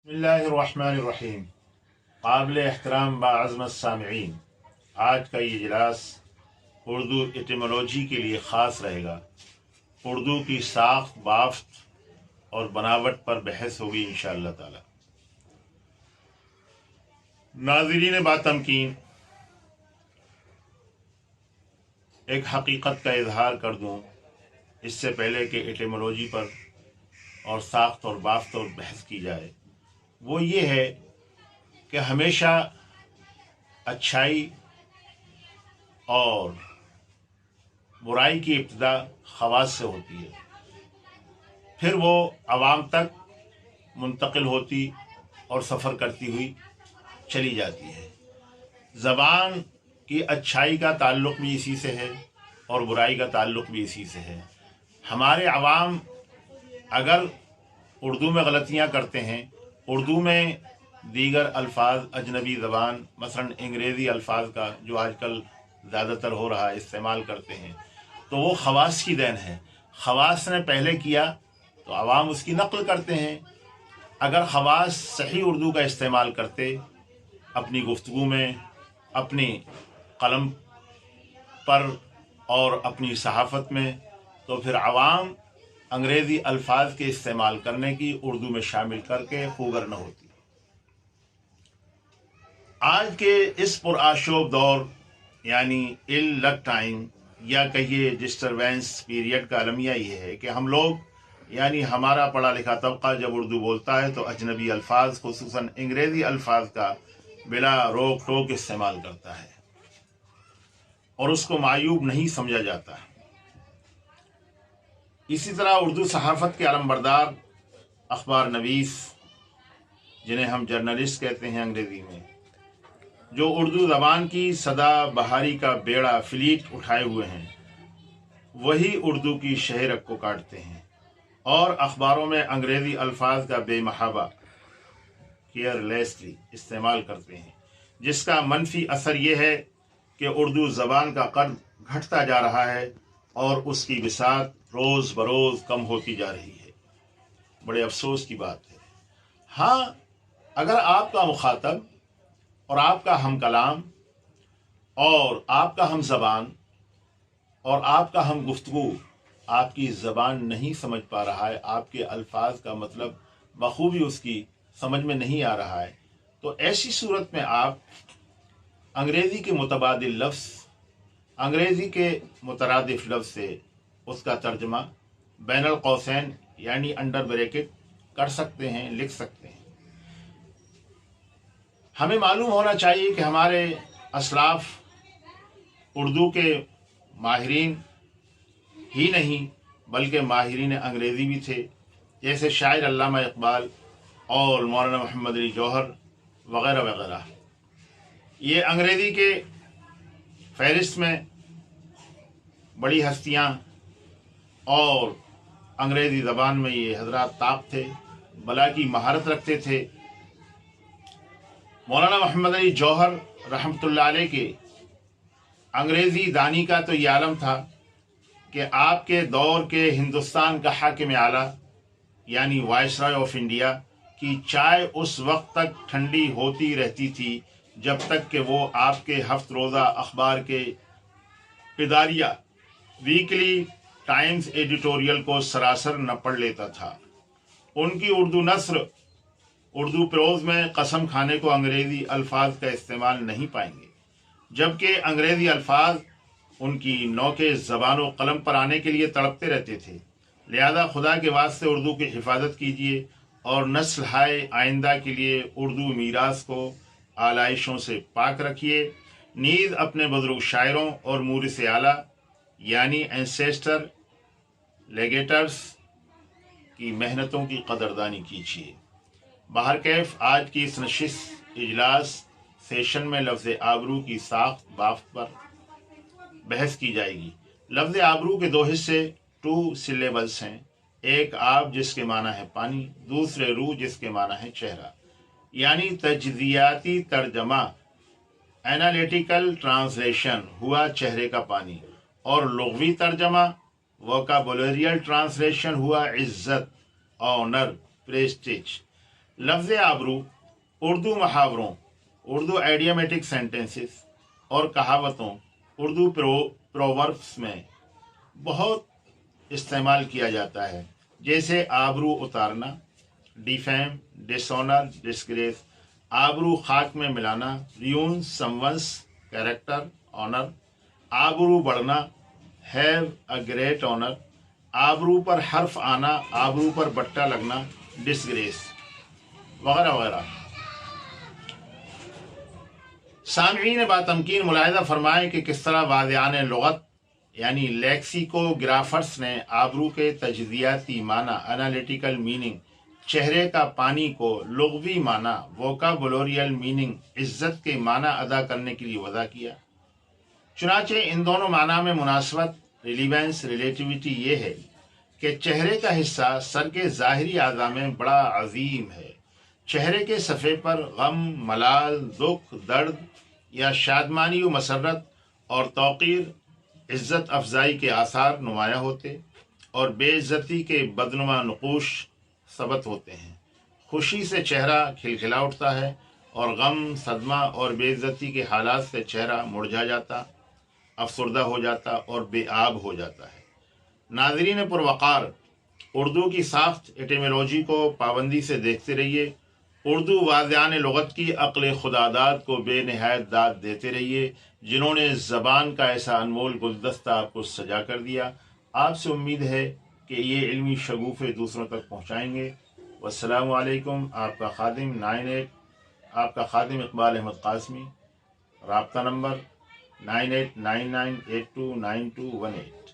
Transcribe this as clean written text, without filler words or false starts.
बिस्मिल्लाहिर्रहमानिर्रहीम। काबिल एहतराम बाअज़मत सामिईन, आज का ये इजलास उर्दू एटिमोलॉजी के लिए ख़ास रहेगा। उर्दू की साख्त, बाफ्त और बनावट पर बहस होगी इंशाअल्लाह ताला। नाज़रीन बातमकीन, एक हकीकत का इजहार कर दूँ इससे पहले कि एटिमोलॉजी पर और साख्त और बाफ्त और बहस की जाए। वो ये है कि हमेशा अच्छाई और बुराई की इब्तिदा खवास से होती है, फिर वो आवाम तक मुंतकिल होती और सफ़र करती हुई चली जाती है। ज़बान की अच्छाई का ताल्लुक़ भी इसी से है और बुराई का ताल्लुक़ भी इसी से है। हमारे अवाम अगर उर्दू में गलतियाँ करते हैं, उर्दू में दीगर अल्फाज अजनबी ज़बान मसलन अंग्रेज़ी अल्फाज का जो आजकल ज़्यादातर हो रहा है इस्तेमाल करते हैं, तो वो खवास की देन है। खवास ने पहले किया तो आवाम उसकी नक़ल करते हैं। अगर खवास सही उर्दू का इस्तेमाल करते अपनी गुफ्तगू में, अपनी कलम पर और अपनी सहाफ़त में, तो फिर आवाम अंग्रेज़ी अल्फाज के इस्तेमाल करने की उर्दू में शामिल करके खूगर न होती। आज के इस पुरआशोब दौर यानी इल लग टाइम या कहिए डिस्टर्बेंस पीरियड का अलमिया ये है कि हम लोग यानी हमारा पढ़ा लिखा तबका जब उर्दू बोलता है तो अजनबी अल्फाज खुसूसन अंग्रेज़ी अल्फाज का बिला रोक टोक इस्तेमाल करता है और उसको मायूब नहीं समझा जाता। इसी तरह उर्दू सहाफ़त के अलमबरदार अखबार नवीस, जिन्हें हम जर्नलिस्ट कहते हैं अंग्रेज़ी में, जो उर्दू ज़बान की सदा बहारी का बेड़ा फ्लीट उठाए हुए हैं, वही उर्दू की शहरक को काटते हैं और अखबारों में अंग्रेज़ी अल्फाज का बेमहाबा केयरलेसली इस्तेमाल करते हैं, जिसका मनफी असर ये है कि उर्दू ज़बान का कद घटता जा रहा है और उसकी बिसात रोज़ बरोज़ कम होती जा रही है। बड़े अफसोस की बात है। हाँ, अगर आपका मुखातब और आपका हम कलाम और आपका हम ज़बान और आपका हम गुफ्तगू आपकी ज़बान नहीं समझ पा रहा है, आपके अल्फाज का मतलब बखूबी उसकी समझ में नहीं आ रहा है, तो ऐसी सूरत में आप अंग्रेज़ी के मुतबादिल लफ्ज़, अंग्रेज़ी के मुतरादिफ लफ्ज़ से उसका तर्जमा बैनुल कौसैन यानी अंडर ब्रैकेट कर सकते हैं, लिख सकते हैं। हमें मालूम होना चाहिए कि हमारे असलाफ उर्दू के माहिरीन ही नहीं बल्कि माहिरीन अंग्रेज़ी भी थे, जैसे शायर अल्लामा इकबाल और मौलाना मोहम्मद अली जौहर वग़ैरह वग़ैरह। ये अंग्रेज़ी के फ़हरिस्त में बड़ी हस्तियाँ और अंग्रेज़ी ज़बान में ये हज़रात ताक़ थे, बला की महारत रखते थे। मौलाना मोहम्मद अली जौहर रहमतुल्लाह अलैह के अंग्रेज़ी दानी का तो ये आलम था कि आपके दौर के हिंदुस्तान का हाकिम आला यानी वाइसरॉय ऑफ इंडिया की चाय उस वक्त तक ठंडी होती रहती थी जब तक कि वो आपके हफ्त रोज़ा अखबार के इदारिया वीकली टाइम्स एडिटोरियल को सरासर न पढ़ लेता था। उनकी उर्दू नस्र, उर्दू प्रोज़ में कसम खाने को अंग्रेज़ी अल्फाज का इस्तेमाल नहीं पाएंगे, जबकि अंग्रेज़ी अल्फाज उनकी नौके ज़बान व कलम पर आने के लिए तड़पते रहते थे। लिहाजा खुदा के वास्ते उर्दू की हिफाजत कीजिए और नस्ल हाय आइंदा के लिए उर्दू मीरास को आलाइशों से पाक रखिए। नीज़ अपने बुज़ुर्ग शायरों और मूरिस आला यानी एंसेस्टर लेगेटर्स की मेहनतों की कदरदानी कीजिए। बाहर कैफ आज की इस नशिस्त इजलास सेशन में लफ्ज़ आबरू की साख्त बाफ्त पर बहस की जाएगी। लफ्ज़ आबरू के दो हिस्से टू सिलेबल्स हैं, एक आब जिसके माना है पानी, दूसरे रू जिसके माना है चेहरा। यानी तज्ज़ियाती तर्जमा एनालिटिकल ट्रांसलेशन हुआ चेहरे का पानी और लुग़वी तर्जमा वोकाबुलरियल ट्रांसलेशन हुआ इज़्ज़त, ऑनर, प्रेस्टीज। लफ्ज़ आबरू उर्दू मुहावरों, उर्दू आइडियामेटिक सेंटेंसेस और कहावतों, उर्दू प्रोवर्ब्स में बहुत इस्तेमाल किया जाता है। जैसे आबरू उतारना, डिफेम, डिसऑनर, डिस्ग्रेस, आबरू खाक में मिलाना, रियून समवंस कैरेक्टर ऑनर, आबरू बढ़ना, हैव अ ग्रेट ऑनर, आबरू पर हर्फ आना, आबरू पर बट्टा लगना, डिसग्रेस वगैरह वगैरह। सामईन बातमकीन मुलाहिजा फरमाएं कि किस तरह वाज़ियान लुग़त यानी लेक्सिकोग्राफर्स ने आबरू के तजज़ियाती माना एनालिटिकल मीनिंग, चेहरे का पानी को लुग़वी माना वोकाबुलरियल मीनिंग, इज़्ज़त के माना अदा करने के लिए वज़ा किया। चुनाचे इन दोनों माना में मुनासबत, रिलीवेंस, रिलेटिविटी ये है कि चेहरे का हिस्सा सर के ज़ाहिरी आज़ा में बड़ा अजीम है। चेहरे के सफ़े पर गम, मलाल, दुख, दर्द या शादमानी व मसरत और तौक़ीर, इज़्ज़त अफजाई के आसार नुमाया होते और बेइज्जती के बदनुमा नक़ूश सबत होते हैं। खुशी से चेहरा खिलखिला उठता है और गम, सदमा और बेइज्जती के हालात से चेहरा मुरझा जाता, अफसरदा हो जाता और बेआब हो जाता है। नाज़रीन पुरवक़ार, उर्दू की साख्त एटिमोलॉजी को पाबंदी से देखते रहिए। उर्दू वाज़ियान लुग़त की अक़्ल खुदादाद को बेनहायत दाद देते रहिए, जिन्होंने ज़बान का ऐसा अनमोल गुलदस्ता आपको सजा कर दिया। आपसे उम्मीद है कि ये इल्मी शगुफ़े दूसरों तक पहुँचाएँगे। वस्सलामु अलैकुम। आपका खादिम इक़बाल अहमद क़ासमी। राब्ता नंबर 9899829218।